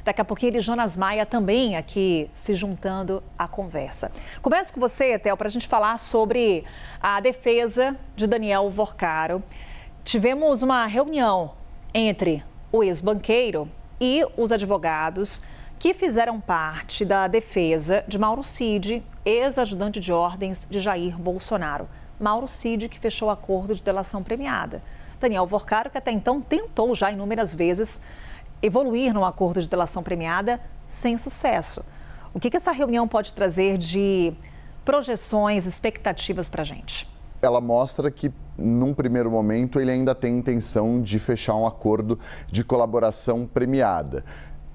Daqui a pouquinho, Jonas Maia também aqui se juntando à conversa. Começo com você, Theo, para a gente falar sobre a defesa de Daniel Vorcaro. Tivemos uma reunião entre o ex-banqueiro e os advogados que fizeram parte da defesa de Mauro Cid, ex-ajudante de ordens de Jair Bolsonaro. Mauro Cid, que fechou acordo de delação premiada. Daniel Vorcaro, que até então tentou já inúmeras vezes evoluir num acordo de delação premiada sem sucesso. O que essa reunião pode trazer de projeções, expectativas para a gente? Ela mostra que, num primeiro momento, ele ainda tem intenção de fechar um acordo de colaboração premiada.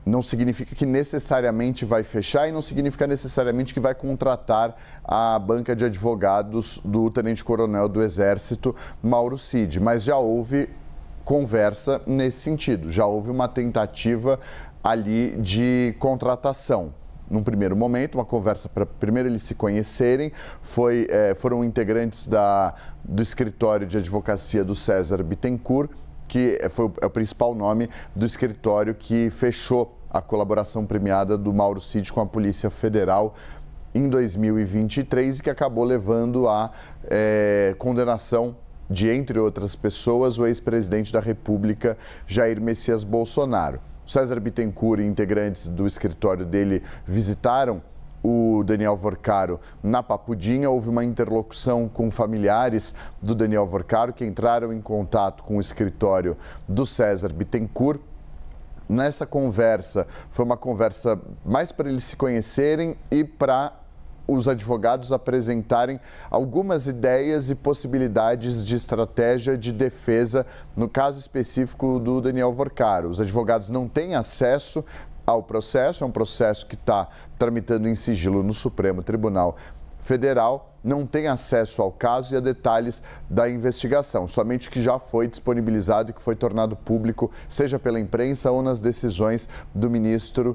Não significa que necessariamente vai fechar e não significa necessariamente que vai contratar a banca de advogados do tenente-coronel do Exército, Mauro Cid. Mas já houve conversa nesse sentido, já houve uma tentativa ali de contratação. Num primeiro momento, uma conversa para primeiro eles se conhecerem, foram integrantes do escritório de advocacia do César Bittencourt, que foi o principal nome do escritório que fechou a colaboração premiada do Mauro Cid com a Polícia Federal em 2023 e que acabou levando à condenação de, entre outras pessoas, o ex-presidente da República, Jair Messias Bolsonaro. César Bittencourt e integrantes do escritório dele visitaram o Daniel Vorcaro na Papudinha. Houve uma interlocução com familiares do Daniel Vorcaro que entraram em contato com o escritório do César Bittencourt. Nessa conversa, foi uma conversa mais para eles se conhecerem e para os advogados apresentarem algumas ideias e possibilidades de estratégia de defesa, no caso específico do Daniel Vorcaro. Os advogados não têm acesso ao processo, é um processo que está tramitando em sigilo no Supremo Tribunal Federal, não tem acesso ao caso e a detalhes da investigação, somente o que já foi disponibilizado e que foi tornado público, seja pela imprensa ou nas decisões do ministro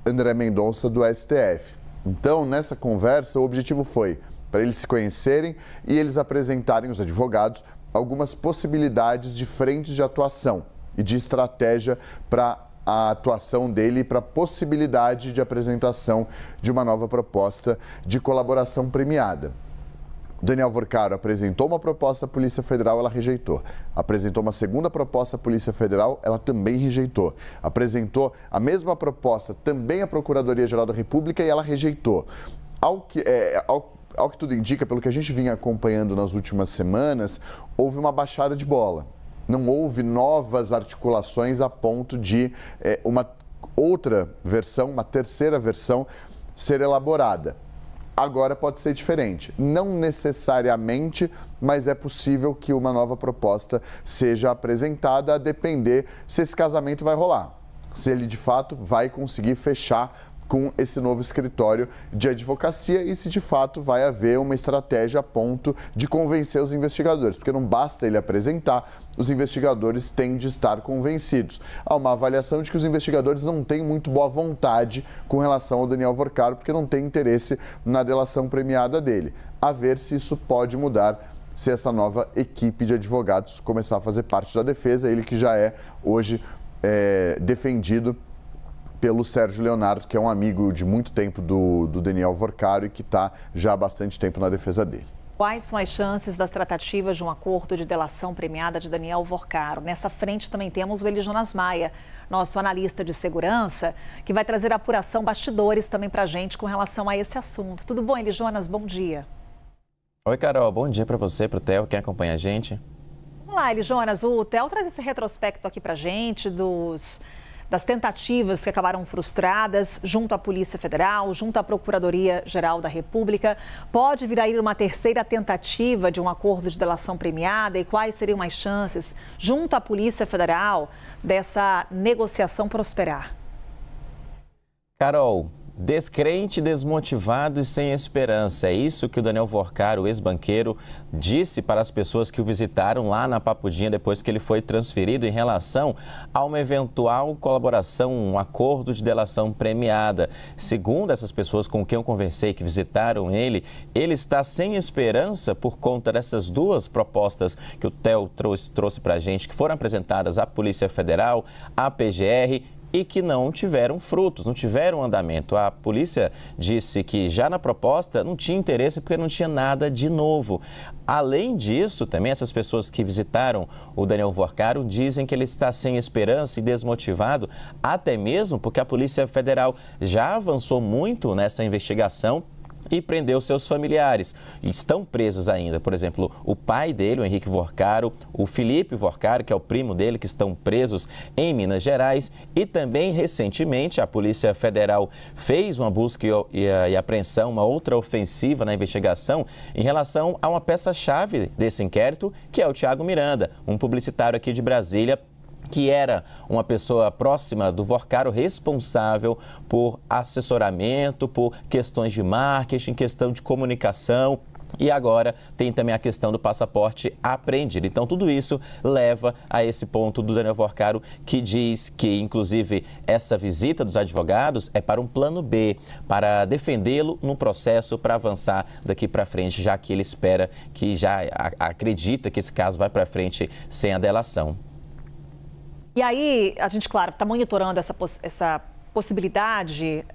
André Mendonça do STF. Então, nessa conversa, o objetivo foi para eles se conhecerem e eles apresentarem, os advogados, algumas possibilidades de frentes de atuação e de estratégia para a atuação dele e para a possibilidade de apresentação de uma nova proposta de colaboração premiada. Daniel Vorcaro apresentou uma proposta à Polícia Federal, ela rejeitou. Apresentou uma segunda proposta à Polícia Federal, ela também rejeitou. Apresentou a mesma proposta também à Procuradoria-Geral da República e ela rejeitou. Ao que tudo indica, pelo que a gente vinha acompanhando nas últimas semanas, houve uma baixada de bola. Não houve novas articulações a ponto de uma outra versão, uma terceira versão, ser elaborada. Agora pode ser diferente. Não necessariamente, mas é possível que uma nova proposta seja apresentada, a depender se esse casamento vai rolar. Se ele, de fato, vai conseguir fechar com esse novo escritório de advocacia e se de fato vai haver uma estratégia a ponto de convencer os investigadores, porque não basta ele apresentar, os investigadores têm de estar convencidos. Há uma avaliação de que os investigadores não têm muito boa vontade com relação ao Daniel Vorcaro, porque não têm interesse na delação premiada dele. A ver se isso pode mudar, se essa nova equipe de advogados começar a fazer parte da defesa, ele que já é hoje defendido pelo Sérgio Leonardo, que é um amigo de muito tempo do Daniel Vorcaro e que está já há bastante tempo na defesa dele. Quais são as chances das tratativas de um acordo de delação premiada de Daniel Vorcaro? Nessa frente também temos o Jonas Maia, nosso analista de segurança, que vai trazer apuração, bastidores também para a gente com relação a esse assunto. Tudo bom, Jonas? Bom dia. Oi, Carol. Bom dia para você, para o Theo, quem acompanha a gente. Vamos lá, Jonas. O Theo traz esse retrospecto aqui para a gente das tentativas que acabaram frustradas junto à Polícia Federal, junto à Procuradoria-Geral da República. Pode vir aí uma terceira tentativa de um acordo de delação premiada e quais seriam as chances, junto à Polícia Federal, dessa negociação prosperar? Carol, descrente, desmotivado e sem esperança. É isso que o Daniel Vorcaro, o ex-banqueiro, disse para as pessoas que o visitaram lá na Papudinha depois que ele foi transferido em relação a uma eventual colaboração, um acordo de delação premiada. Segundo essas pessoas com quem eu conversei, que visitaram ele está sem esperança por conta dessas duas propostas que o Theo trouxe para a gente, que foram apresentadas à Polícia Federal, à PGR e que não tiveram frutos, não tiveram andamento. A polícia disse que já na proposta não tinha interesse porque não tinha nada de novo. Além disso, também essas pessoas que visitaram o Daniel Vorcaro dizem que ele está sem esperança e desmotivado, até mesmo porque a Polícia Federal já avançou muito nessa investigação e prendeu seus familiares. Estão presos ainda, por exemplo, o pai dele, o Henrique Vorcaro, o Felipe Vorcaro, que é o primo dele, que estão presos em Minas Gerais. E também, recentemente, a Polícia Federal fez uma busca e apreensão, uma outra ofensiva na investigação em relação a uma peça-chave desse inquérito, que é o Thiago Miranda, um publicitário aqui de Brasília, que era uma pessoa próxima do Vorcaro, responsável por assessoramento, por questões de marketing, questão de comunicação. E agora tem também a questão do passaporte apreendido. Então, tudo isso leva a esse ponto do Daniel Vorcaro, que diz que, inclusive, essa visita dos advogados é para um plano B, para defendê-lo no processo, para avançar daqui para frente, já que ele espera, que já acredita que esse caso vai para frente sem a delação. E aí, a gente, claro, está monitorando essa possibilidade,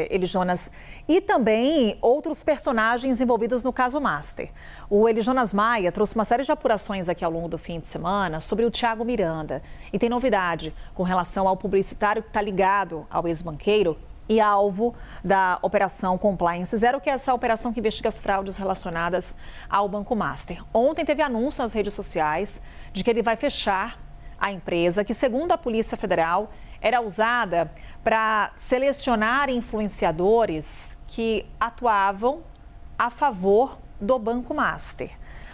Eli Jonas, e também outros personagens envolvidos no caso Master. O Eli Jonas Maia trouxe uma série de apurações aqui ao longo do fim de semana sobre o Thiago Miranda. E tem novidade com relação ao publicitário que está ligado ao ex-banqueiro e alvo da Operação Compliance Zero, que é essa operação que investiga as fraudes relacionadas ao Banco Master. Ontem teve anúncio nas redes sociais de que ele vai fechar a empresa, que, segundo a Polícia Federal, era usada para selecionar influenciadores que atuavam a favor do Banco Master.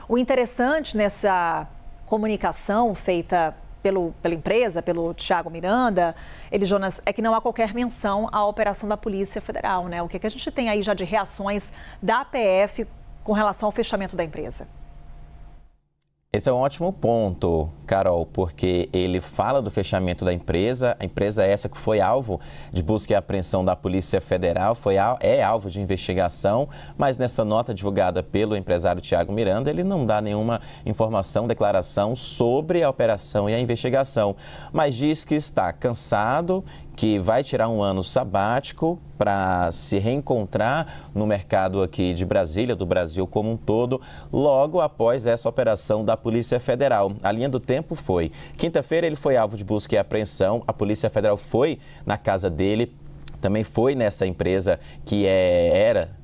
O interessante nessa comunicação feita pela empresa, pelo Thiago Miranda, Eli Jonas, é que não há qualquer menção à operação da Polícia Federal, né? O que a gente tem aí já de reações da PF com relação ao fechamento da empresa? Esse é um ótimo ponto, Carol, porque ele fala do fechamento da empresa, a empresa essa que foi alvo de busca e apreensão da Polícia Federal, é alvo de investigação, mas nessa nota divulgada pelo empresário Thiago Miranda, ele não dá nenhuma informação, declaração sobre a operação e a investigação, mas diz que está cansado, que vai tirar um ano sabático para se reencontrar no mercado aqui de Brasília, do Brasil como um todo, logo após essa operação da Polícia Federal. A linha do tempo foi: quinta-feira ele foi alvo de busca e apreensão, a Polícia Federal foi na casa dele, também foi nessa empresa que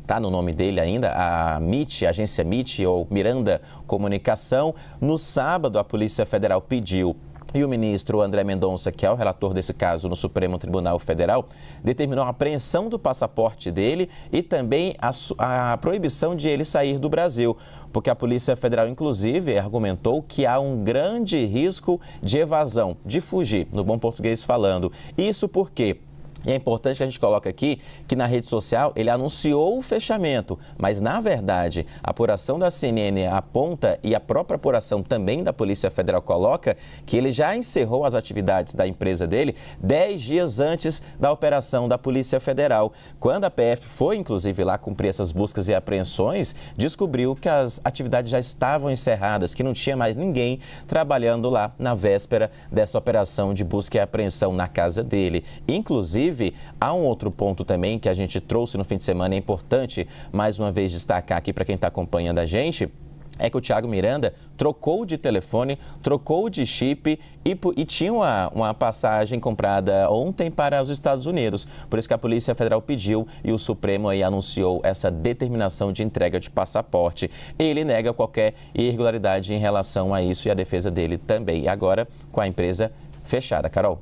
está no nome dele ainda, a MIT, a agência MIT ou Miranda Comunicação. No sábado, a Polícia Federal pediu, e o ministro André Mendonça, que é o relator desse caso no Supremo Tribunal Federal, determinou a apreensão do passaporte dele e também a proibição de ele sair do Brasil, porque a Polícia Federal, inclusive, argumentou que há um grande risco de evasão, de fugir, no bom português falando. Isso porque... E é importante que a gente coloque aqui que na rede social ele anunciou o fechamento, mas na verdade a apuração da CNN aponta e a própria apuração também da Polícia Federal coloca que ele já encerrou as atividades da empresa dele 10 dias antes da operação da Polícia Federal. Quando a PF foi inclusive lá cumprir essas buscas e apreensões, descobriu que as atividades já estavam encerradas, que não tinha mais ninguém trabalhando lá na véspera dessa operação de busca e apreensão na casa dele. Inclusive, há um outro ponto também que a gente trouxe no fim de semana, é importante mais uma vez destacar aqui para quem está acompanhando a gente, é que o Thiago Miranda trocou de telefone, trocou de chip e tinha uma passagem comprada ontem para os Estados Unidos. Por isso que a Polícia Federal pediu e o Supremo aí anunciou essa determinação de entrega de passaporte. Ele nega qualquer irregularidade em relação a isso e a defesa dele também. E agora com a empresa fechada. Carol.